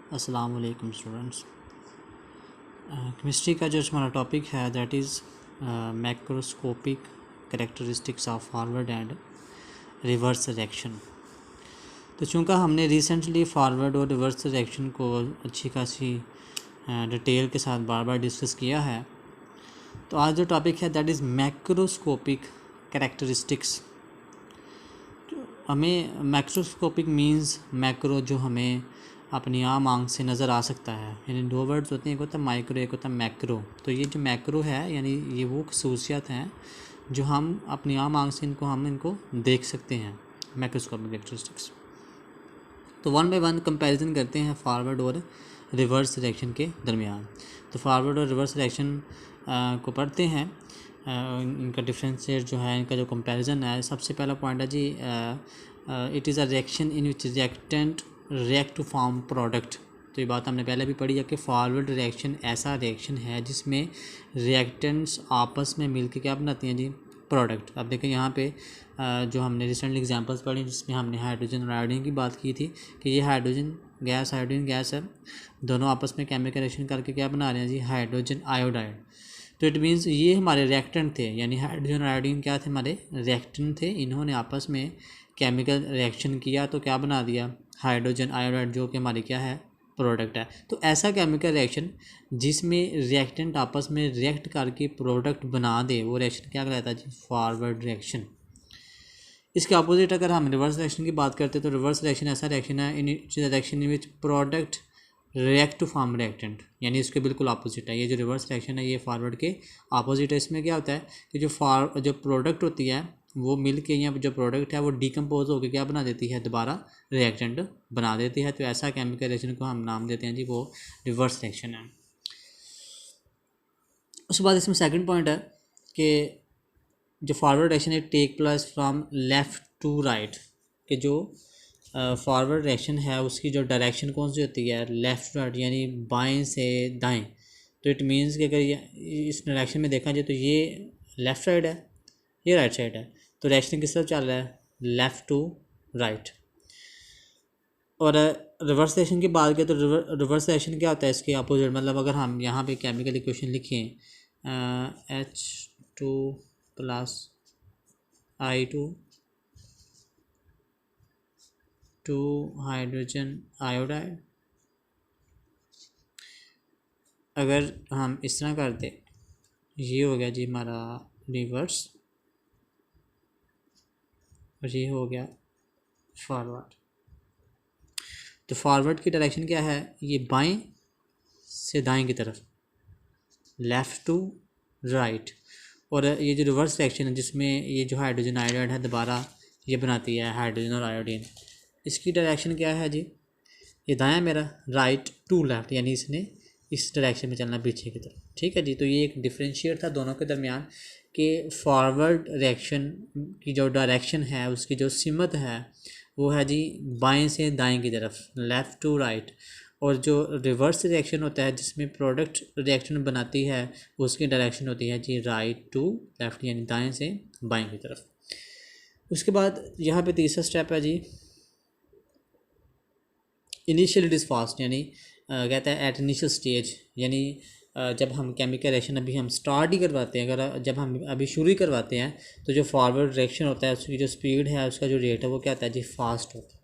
अस्सलाम वालेकुम students. Chemistry का जो हमारा टॉपिक है that is macroscopic characteristics of forward and reverse reaction. तो चूँकि हमने रिसेंटली फॉरवर्ड और रिवर्स रिएक्शन को अच्छी खासी डिटेल के साथ बार बार डिस्कस किया है, तो आज जो टॉपिक है दैट इज़ मैक्रोस्कोपिक कैरेक्टरिस्टिक्स। हमें मैक्रोस्कोपिक मींस मैक्रो जो हमें अपनी आम आंख से नज़र आ सकता है, यानी दो वर्ड्स होते हैं, एक होता है माइक्रो, एक होता है मैक्रो। तो ये जो मैक्रो है यानी ये वो खसूसियात हैं जो हम अपनी आम आंख से हम इनको देख सकते हैं, मैक्रोस्कोपिक कैरेक्टरिस्टिक्स। तो वन बाय वन कंपैरिजन करते हैं फॉरवर्ड और रिवर्स रिएक्शन के दरमियान। तो फॉरवर्ड और रिवर्स रिएक्शन को पढ़ते हैं, इनका डिफरेंशिएट जो है, इनका जो कंपैरिजन है। सबसे पहला पॉइंट है जी, it is a reaction in which reactant react to form product. तो ये बात हमने पहले भी पढ़ी है कि फॉरवर्ड रिएक्शन ऐसा रिएक्शन है जिसमें रिएक्टेंट्स आपस में मिलकर क्या बनाती हैं जी, प्रोडक्ट। अब देखें यहाँ पे जो हमने रिसेंटली एग्जांपल्स पढ़ी जिसमें हमने हाइड्रोजन और आयोडीन की बात की थी कि ये हाइड्रोजन गैस है, दोनों आपस में केमिकल रिएक्शन करके क्या बना रहे हैं जी, हाइड्रोजन आयोडाइड। तो इट मीन्स ये हमारे रिएक्टेंट थे, यानी हाइड्रोजन और आयोडीन क्या थे, हमारे रिएक्टेंट थे। इन्होंने आपस में केमिकल रिएक्शन किया तो क्या बना दिया, हाइड्रोजन आयोडाइड, जो कि हमारी क्या है, प्रोडक्ट है। तो ऐसा केमिकल रिएक्शन जिसमें रिएक्टेंट आपस में रिएक्ट करके प्रोडक्ट बना दे, वो रिएक्शन क्या कहलाता है जी, फॉरवर्ड रिएक्शन। इसके अपोजिट अगर हम रिवर्स रिएक्शन की बात करते हैं तो रिवर्स रिएक्शन ऐसा रिएक्शन है in reaction in which product react to form reactant, यानी इसके बिल्कुल अपोजिट है। ये जो रिवर्स रिएक्शन है ये फॉरवर्ड के अपोजिट है। इसमें क्या होता है कि जो प्रोडक्ट होती है वो मिल के, या जो प्रोडक्ट है वो डिकम्पोज होकर क्या बना देती है, दोबारा रिएक्टेंट बना देती है। तो ऐसा केमिकल रिएक्शन को हम नाम देते हैं जी, वो रिवर्स रिएक्शन है। उसके बाद इसमें सेकंड पॉइंट है कि जो फॉरवर्ड रिएक्शन है take place from left to right, कि जो फॉरवर्ड रिएक्शन है उसकी जो डायरेक्शन कौन सी होती है, लेफ़्ट टू राइट, यानी बाएं से दाएं। तो इट मीन्स कि अगर ये इस डायरेक्शन में देखा जाए तो ये लेफ़्ट साइड है, ये राइट साइड है, तो रिएक्शन किस तरफ चल रहा है, लेफ़्ट टू राइट। और रिवर्स रिएक्शन की बात करें तो रिवर्स रिएक्शन क्या होता है, इसके अपोजिट। मतलब अगर हम यहाँ पे केमिकल इक्वेशन लिखें H2 plus I2 2 hydrogen iodide, अगर हम इस तरह करते, ये हो गया जी हमारा रिवर्स और ये हो गया फॉरवर्ड। तो फॉरवर्ड की डायरेक्शन क्या है, ये बाएं से दाएं की तरफ, लेफ़्ट टू राइट। और ये जो रिवर्स रिएक्शन है जिसमें ये जो हाइड्रोजन आयोडाइड है दोबारा ये बनाती है हाइड्रोजन और आयोडीन, इसकी डायरेक्शन क्या है जी, ये दायां मेरा, राइट टू लेफ्ट, यानी इसने इस डायरेक्शन में चलना पीछे की तरफ। ठीक है जी। तो ये एक डिफरेंशिएट था दोनों के दरमियान कि फॉरवर्ड रिएक्शन की जो डायरेक्शन है उसकी जो सिमत है वो है जी बाएं से दाएं की तरफ, लेफ़्ट टू राइट। और जो रिवर्स रिएक्शन होता है जिसमें प्रोडक्ट रिएक्शन बनाती है उसकी डायरेक्शन होती है जी राइट टू लेफ़्ट, यानी दाएं से बाएं की तरफ। उसके बाद यहाँ पे तीसरा स्टेप है जी, इनिशियल इट इज़ फास्ट, यानी कहता है एट इनिशियल स्टेज, यानी जब हम केमिकल रिएक्शन अभी हम स्टार्ट ही करवाते हैं, अगर जब हम अभी शुरू ही करवाते हैं तो जो फॉरवर्ड रिएक्शन होता है उसकी जो स्पीड है, उसका जो रेट है वो क्या होता है जी, फास्ट होता है।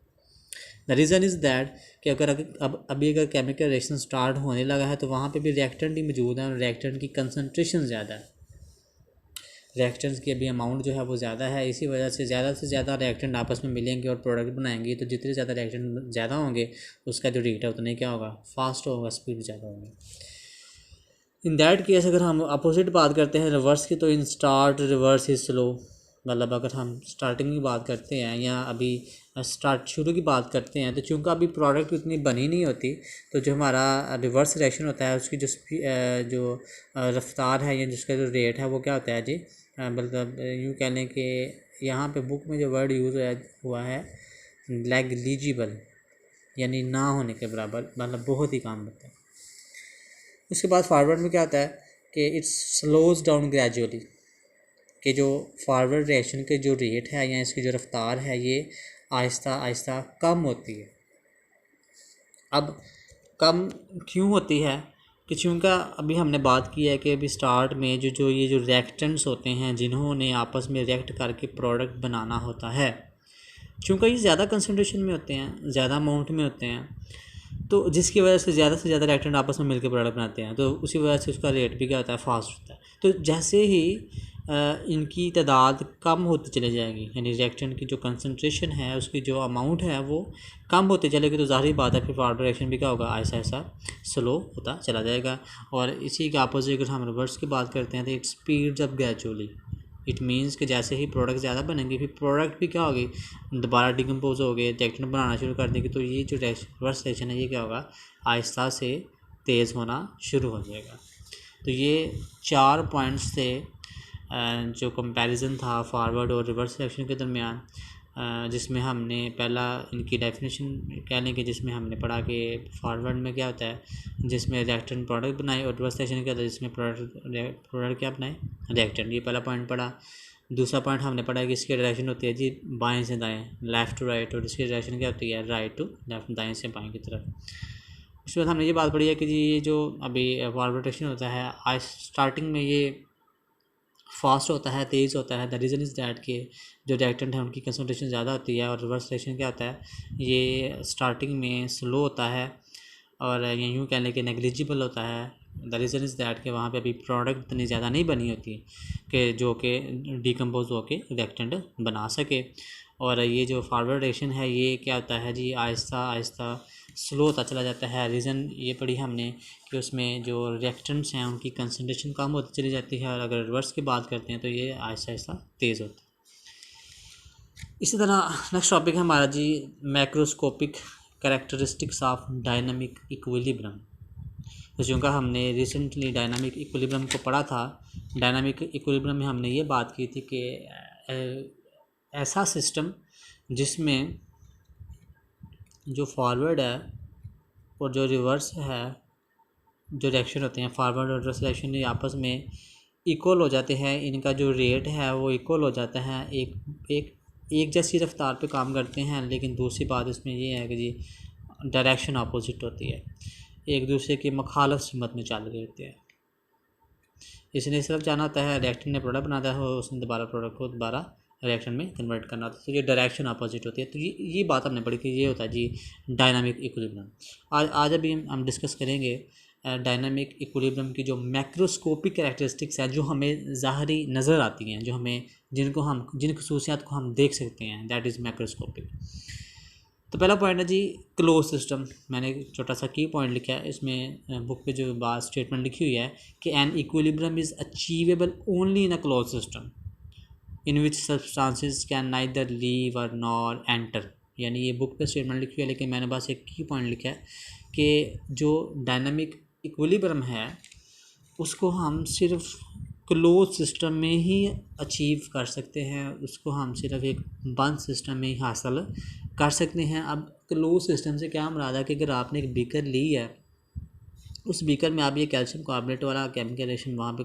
द रीज़न इज़ दैट कि अगर केमिकल रिएक्शन स्टार्ट होने लगा है तो वहाँ पे भी रिएक्टेंट ही मौजूद है और रिएक्टेंट की कंसनट्रेशन ज़्यादा है, रिएक्टेंट्स की अभी अमाउंट जो है वो ज़्यादा है। इसी वजह से ज़्यादा रिएक्टेंट आपस में मिलेंगे और प्रोडक्ट बनाएंगे, तो जितने ज़्यादा रिएक्टेंट ज़्यादा होंगे उसका जो रेट है उतने क्या होगा, फास्ट होगा, स्पीड ज़्यादा होगी। इन दैट केस अगर हम अपोजिट बात करते हैं रिवर्स की, तो in start reverse is slow. मतलब अगर हम स्टार्टिंग की बात करते हैं या अभी शुरू की बात करते हैं तो चूँकि अभी प्रोडक्ट इतनी बनी नहीं होती, तो जो हमारा रिवर्स रिएक्शन होता है उसकी जो रफ्तार है या जिसका जो रेट है वो क्या होता है जी, मतलब यूँ कह लें कि यहाँ पे बुक में जो वर्ड यूज़ हुआ है नेग्लिजिबल, यानी ना होने के बराबर, मतलब बहुत ही काम होता है। उसके बाद फॉरवर्ड में क्या होता है कि इट्स स्लोज डाउन ग्रेजुअली, कि जो फॉरवर्ड रिएक्शन के जो रेट है या इसकी जो रफ्तार है ये आहिस्ता आहिस्ता कम होती है। अब कम क्यों होती है कि चूँकि अभी हमने बात की है कि अभी स्टार्ट में जो ये जो रिएक्टेंट्स होते हैं जिन्होंने आपस में रिएक्ट करके प्रोडक्ट बनाना होता है, चूँकि ये ज़्यादा कंसनट्रेशन में होते हैं, ज़्यादा अमाउंट में होते हैं, तो जिसकी वजह से ज़्यादा रिएक्टेंट आपस में मिलकर प्रोडक्ट बनाते हैं, तो उसी वजह से उसका रेट भी क्या होता है, फास्ट होता है। तो जैसे ही इनकी तादाद कम होती चली जाएगी, यानी रिएक्टेंट की जो कंसनट्रेशन है, उसकी जो अमाउंट है वो कम होती चलेगी, तो ज़ाहिर बात है फिर फॉरवर्ड रिएक्शन भी क्या होगा, ऐसा ऐसा स्लो होता चला जाएगा। और इसी के अपोजिट अगर हम रिवर्स की बात करते हैं तो it speeds up gradually. It means कि जैसे ही प्रोडक्ट ज़्यादा बनेंगे फिर प्रोडक्ट भी क्या होगी, दोबारा डिकम्पोज हो गए, रिएक्टेंट बनाना शुरू कर देंगे, तो ये जो रिवर्स रिएक्शन है ये क्या होगा, आहिस्ता से तेज़ होना शुरू हो जाएगा। तो ये 4 पॉइंट्स थे जो कंपैरिजन था फॉरवर्ड और रिवर्स रिएक्शन के दरमियान, जिसमें हमने पहला इनकी डेफिनेशन कह लें कि जिसमें हमने पढ़ा कि फॉरवर्ड में क्या होता है, जिसमें रिएक्टेंट प्रोडक्ट बनाए, और रिवर्स रिएक्शन क्या होता है जिसमें प्रोडक्ट क्या बनाए, रिएक्टेंट। ये पहला पॉइंट पढ़ा। दूसरा पॉइंट हमने पढ़ा कि इसकी डायरेक्शन होती है जी बाएं से दाएं, लेफ़्ट टू राइट, और इसकी डायरेक्शन क्या होती है, राइट टू लेफ्ट, दाएं से बाएं की तरफ। उसके बाद हमने ये बात पढ़ी है कि जी ये जो अभी फॉरवर्ड रिएक्शन होता है स्टार्टिंग में ये फास्ट होता है, तेज़ होता है। द रीज़न इज़ दैट कि जो रिएक्टेंट है उनकी कंसंट्रेशन ज़्यादा होती है, और रिवर्स रिएक्शन क्या होता है, ये स्टार्टिंग में स्लो होता है और यूँ कह लें कि नेग्लिजिबल होता है। द रीज़न इज़ दैट कि वहाँ पे अभी प्रोडक्ट इतनी ज़्यादा नहीं बनी होती कि जो कि डिकम्पोज होके रिएक्टेंट बना सके। और ये जो फॉरवर्ड रिएक्शन है ये क्या होता है जी, आहिस्ता आहिस्ता स्लो होता चला जाता है। रीज़न ये पढ़ी हमने कि उसमें जो रिएक्टेंट्स हैं उनकी कंसंट्रेशन कम होती चली जाती है, और अगर रिवर्स की बात करते हैं तो ये आहिस्ता आहिस्ता तेज़ होता है। इसी तरह नेक्स्ट टॉपिक है हमारा जी macroscopic characteristics of dynamic equilibrium. तो चूँकि हमने रिसेंटली डायनामिक इक्विलिब्रियम को पढ़ा था, डायनामिक इक्विलिब्रियम में हमने ये बात की थी कि ऐसा सिस्टम जिसमें जो फॉरवर्ड है और जो रिवर्स है, जो रिएक्शन होते हैं फॉरवर्ड और रिवर्स रिएक्शन, ये आपस में इक्वल हो जाते हैं, इनका जो रेट है वो इक्वल हो जाता है, एक जैसी रफ्तार पे काम करते हैं। लेकिन दूसरी बात इसमें ये है कि जी डायरेक्शन अपोजिट होती है, एक दूसरे की मुखालफ सिमत में चल रहे होते हैं। इसने सिर्फ जाना होता है रिएक्टेंट ने प्रोडक्ट बनाता है, उसने दोबारा प्रोडक्ट को दोबारा रिएक्शन में कन्वर्ट करना होता है, तो ये डायरेक्शन अपोजिट होती है। तो ये बात हमने पढ़ी कि ये होता है जी डायनामिक इक्विलिब्रियम। आज अभी हम डिस्कस करेंगे डायनामिक इक्विलिब्रियम की जो मैक्रोस्कोपिक कैरेक्टरिस्टिक्स हैं, जो हमें ज़ाहरी नज़र आती हैं, जो हमें जिन खसूसियात को हम देख सकते हैं, दैट इज़ मैक्रोस्कोपिक। तो पहला पॉइंट है जी क्लोज सिस्टम। मैंने एक छोटा सा की पॉइंट लिखा है, इसमें बुक पे जो बात स्टेटमेंट लिखी हुई है कि an equilibrium is achievable only in a close system in which substances can neither leave और नॉर एंटर। यानी ये बुक पे स्टेटमेंट लिखी हुई है, लेकिन मैंने बस एक की पॉइंट लिखा है कि जो डायनामिक इक्विलिब्रियम है उसको हम सिर्फ क्लोज सिस्टम में ही अचीव कर सकते हैं, उसको हम सिर्फ एक बंद सिस्टम में ही हासिल कर सकते हैं। अब क्लोज सिस्टम से क्या मुराद है कि अगर आपने एक बीकर ली है, उस बीकर में आप ये कैल्शियम कार्बोनेट वाला केमिकल रिएक्शन वहाँ पे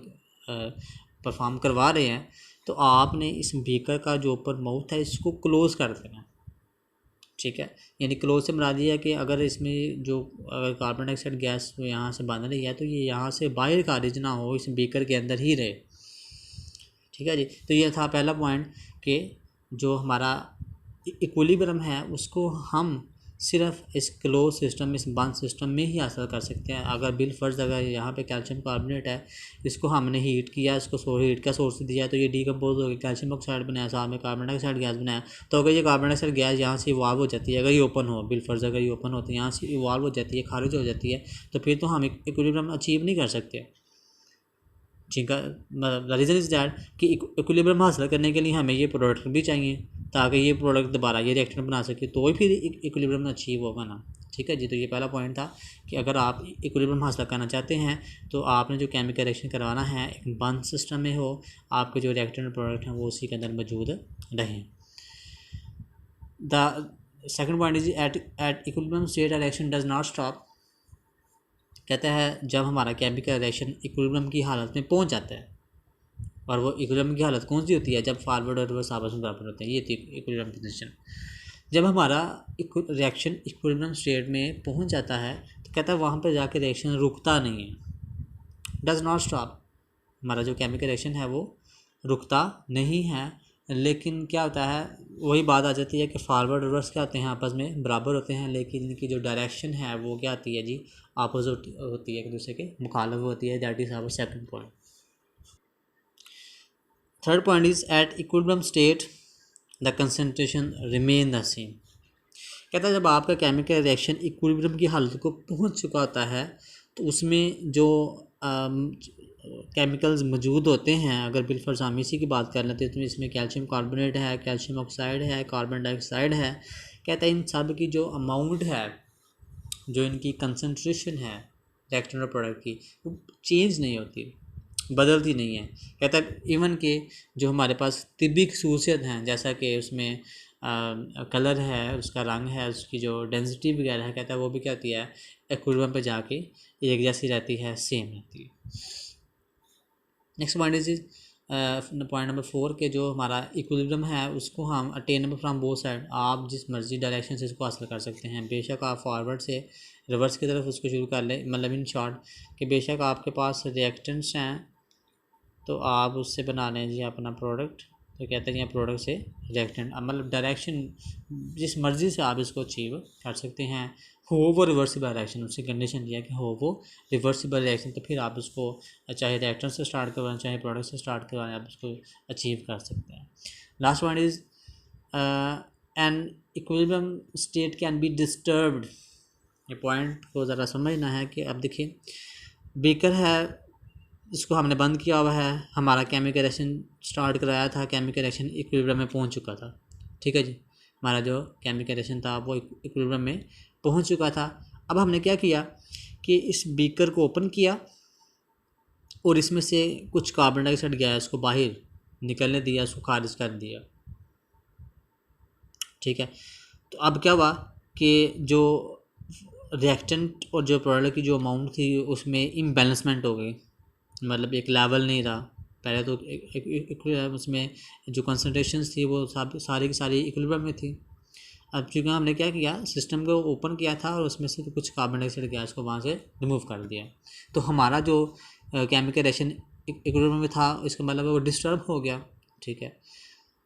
परफॉर्म करवा रहे हैं, तो आपने इस बीकर का जो ऊपर माउथ है इसको क्लोज कर देना, ठीक है। यानी क्लोज से मुराद ये है कि अगर इसमें जो अगर कार्बन डाइऑक्साइड गैस यहाँ से बन रही है तो ये यहाँ से बाहर खारिज ना हो, इस बीकर के अंदर ही रहे, ठीक है जी। तो ये था पहला पॉइंट कि जो हमारा इक्विलिब्रियम है उसको हम सिर्फ इस क्लोज सिस्टम, इस बंद सिस्टम में ही हासिल कर सकते हैं। अगर बिलफर्ज अगर यहाँ पे कैल्शियम कार्बोनेट है, इसको हमने हीट किया, इसको हीट का सोर्स दिया, तो ये डीकम्पोज हो गया, कैल्शियम ऑक्साइड बनाया, साथ में कार्बन डाइऑक्साइड गैस बनाया। तो अगर ये कार्बन डाइऑक्साइड गैस यहाँ से इवॉल्व हो जाती है, अगर ये ओपन हो, बिलफर्ज अगर ये ओपन होती है, यहाँ से इवॉल्व हो जाती है, खारिज हो जाती है, तो फिर तो हम इक्विलिब्रियम अचीव नहीं कर सकते, ठीक है। मतलब द रीज़न इज़ दैट कि इक्विलिब्रियम हासिल करने के लिए हमें ये प्रोडक्ट भी चाहिए, ताकि ये प्रोडक्ट दोबारा ये रिएक्शन बना सके, तो ही फिर इक्विलिब्रियम अचीव होगा ना, ठीक है जी। तो ये पहला पॉइंट था कि अगर आप इक्विलिब्रियम हासिल करना चाहते हैं तो आपने जो केमिकल रिएक्शन करवाना है एक बंद सिस्टम में हो, आपके जो रिएक्टेंट प्रोडक्ट हैं वो उसी के अंदर मौजूद रहें। The second point is at equilibrium state reaction does not stop. कहता है जब हमारा केमिकल रिएक्शन इक्विलिब्रियम की हालत में पहुंच जाता है, और वो इक्विलिब्रियम की हालत कौन सी होती है, जब फॉरवर्ड और रिवर्स आपस में बराबर होते हैं, ये थी इक्विलिब्रियम कंडीशन। जब हमारा रिएक्शन इक्विलिब्रियम स्टेट में पहुंच जाता है तो कहता है वहाँ पर जाके रिएक्शन रुकता नहीं है, डज नॉट स्टॉप। हमारा जो केमिकल रिएक्शन है वो रुकता नहीं है, लेकिन क्या होता है, वही बात आ जाती है कि फारवर्ड रिवर्स क्या होते हैं, आपस में बराबर होते हैं, लेकिन इनकी जो डायरेक्शन है वो क्या आती है जी, अपोजिट होती है, एक दूसरे के मुखालिफ होती है। That is our second point. Third point is at equilibrium state the concentration remain the same. कहता है जब आपका केमिकल रिएक्शन इक्विलिब्रियम की हालत को पहुंच चुका होता है तो उसमें जो केमिकल्स मौजूद होते हैं, अगर बिलफर्ज हम इसी की बात कर लेते हैं तो इसमें कैल्शियम कार्बोनेट है, कैल्शियम ऑक्साइड है, कार्बन डाइऑक्साइड है। कहता है इन सब की जो अमाउंट है, जो इनकी कंसंट्रेशन है रिएक्टेंट और प्रोडक्ट की, वो चेंज नहीं होती, बदलती नहीं है। कहता है इवन के जो हमारे पास तिब्बी खसूसियत हैं, जैसा कि उसमें कलर है, उसका रंग है, उसकी जो डेंसिटी वगैरह है, कहता है वो भी क्या होती है, इक्विलिब्रियम पे जाके एक जैसी रहती है, सेम रहती है। Next point is point number 4 के जो हमारा इक्विलिब्रियम है उसको हम अटेनेबल फ्रॉम बोथ साइड, आप जिस मर्जी डायरेक्शन से इसको हासिल कर सकते हैं। बेशक आप फॉरवर्ड से रिवर्स की तरफ उसको शुरू कर लें, मतलब इन शॉर्ट कि बेशक आपके पास रिएक्टेंट्स हैं तो आप उससे बना लें जी अपना प्रोडक्ट, तो कहते हैं प्रोडक्ट से रिएक्टेंट, मतलब डायरेक्शन जिस मर्ज़ी से आप इसको अचीव कर सकते हैं। हो वो रिवर्सिबल रिएक्शन, उससे कंडीशन दिया कि हो वो रिवर्सिबल रिएक्शन, तो फिर आप उसको चाहे रिएक्टेंट से स्टार्ट करवाएं चाहे प्रोडक्ट से स्टार्ट करवाएं, आप उसको अचीव कर सकते हैं। Last point is an equilibrium state can be disturbed. ये पॉइंट को ज़रा समझना है कि अब देखिए बीकर है, इसको हमने बंद किया हुआ है, हमारा केमिकल रिएक्शन स्टार्ट कराया था, केमिकल रिएक्शन इक्विलिब्रियम में पहुंच चुका था, ठीक है जी। हमारा जो केमिकल रिएक्शन था वो इक्विलिब्रियम में पहुंच चुका था। अब हमने क्या किया कि इस बीकर को ओपन किया और इसमें से कुछ कार्बन डाइऑक्साइड गया, इसको बाहर निकलने दिया, इसको खारिज कर दिया, ठीक है। तो अब क्या हुआ कि जो रिएक्टेंट और जो प्रोडक्ट की जो अमाउंट थी उसमें इम्बैलेंसमेंट हो गई, मतलब एक लेवल नहीं रहा। पहले तो एक उसमें जो कंसंट्रेशंस थी वो सारी की सारी इक्विलिब्रियम में थी। अब चूँकि हमने क्या किया, सिस्टम को ओपन किया था और उसमें से कुछ कार्बन डाइऑक्साइड गैस को वहाँ से रिमूव कर दिया, तो हमारा जो केमिकल रिएक्शन इक्विलिब्रियम में था इसका मतलब वो डिस्टर्ब हो गया, ठीक है।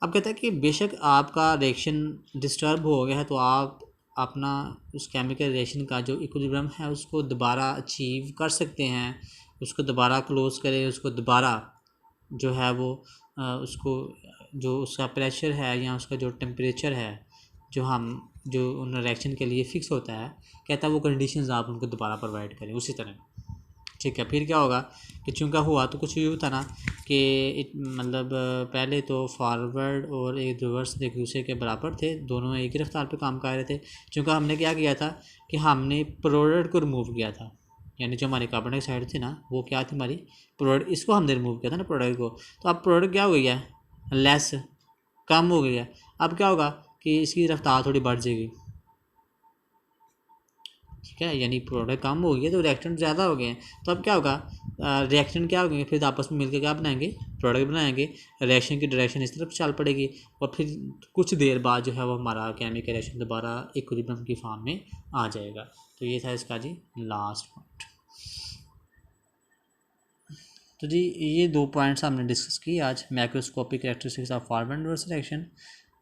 अब कहता है कि बेशक आपका रिएक्शन डिस्टर्ब हो गया है तो आप अपना उस केमिकल रिएक्शन का जो इक्विलिब्रियम है उसको दोबारा अचीव कर सकते हैं, उसको दोबारा क्लोज करें, उसको दोबारा जो है वो उसको जो उसका प्रेशर है या उसका जो टेम्परेचर है जो उन रिएक्शन के लिए फ़िक्स होता है, कहता है वो कंडीशंस आप उनको दोबारा प्रोवाइड करें उसी तरह, ठीक है। फिर क्या होगा कि चूँकि हुआ तो कुछ यूँ था ना कि मतलब पहले तो फॉरवर्ड और एक रिवर्स एक दूसरे के बराबर थे, दोनों एक ही रफ्तार पे काम कर रहे थे। चूँकि हमने क्या किया था कि हमने प्रोडक्ट को रिमूव किया था, यानी जो हमारी कार्बन डाइऑक्साइड थी ना वो क्या थी हमारी प्रोडक्ट, इसको हमने रिमूव किया था ना प्रोडक्ट को। तो अब प्रोडक्ट क्या हो गई है, लेस, कम हो गई है। अब क्या होगा कि इसकी रफ्तार थोड़ी बढ़ जाएगी, ठीक है, यानी प्रोडक्ट कम हो गई है तो रिएक्टेंट ज़्यादा हो गए हैं। तो अब क्या होगा, रिएक्टेंट क्या हो गए, फिर आपस में मिलकर क्या बनाएंगे, प्रोडक्ट बनाएंगे, रिएक्शन की डायरेक्शन इस तरफ चल पड़ेगी और फिर कुछ देर बाद जो है वो हमारा केमिकल रिएक्शन दोबारा इक्विलिब्रियम की फॉर्म में आ जाएगा। तो ये था इसका जी लास्ट पॉइंट। तो जी ये 2 पॉइंट्स हमने डिस्कस किए आज, macroscopic characteristics of forward reverse reaction,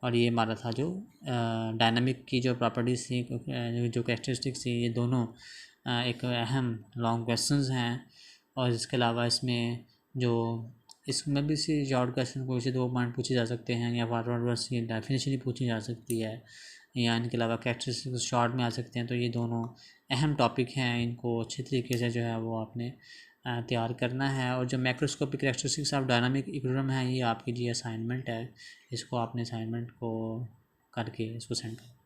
और ये हमारा था जो डायनामिक की जो प्रॉपर्टीज़ थी, जो कैरेक्टरिस्टिक्स थी, ये दोनों एक अहम लॉन्ग क्वेश्चंस हैं। और इसके अलावा इसमें जो इसमें भी सी शॉर्ट क्वेश्चन कोई से 2 पॉइंट पूछे जा सकते हैं, या फॉरवर्ड रिवर्स की डेफिनेशन ही पूछी जा सकती है, या इनके अलावा कैरेक्टरिस्टिक्स शॉर्ट में आ सकते हैं। तो ये दोनों अहम टॉपिक हैं, इनको अच्छे तरीके से जो है वो आपने तैयार करना है। और जो macroscopic characteristics of dynamic equilibrium है ये आपकी जी असाइनमेंट है, इसको आपने असाइनमेंट को करके इसको सेंड करना।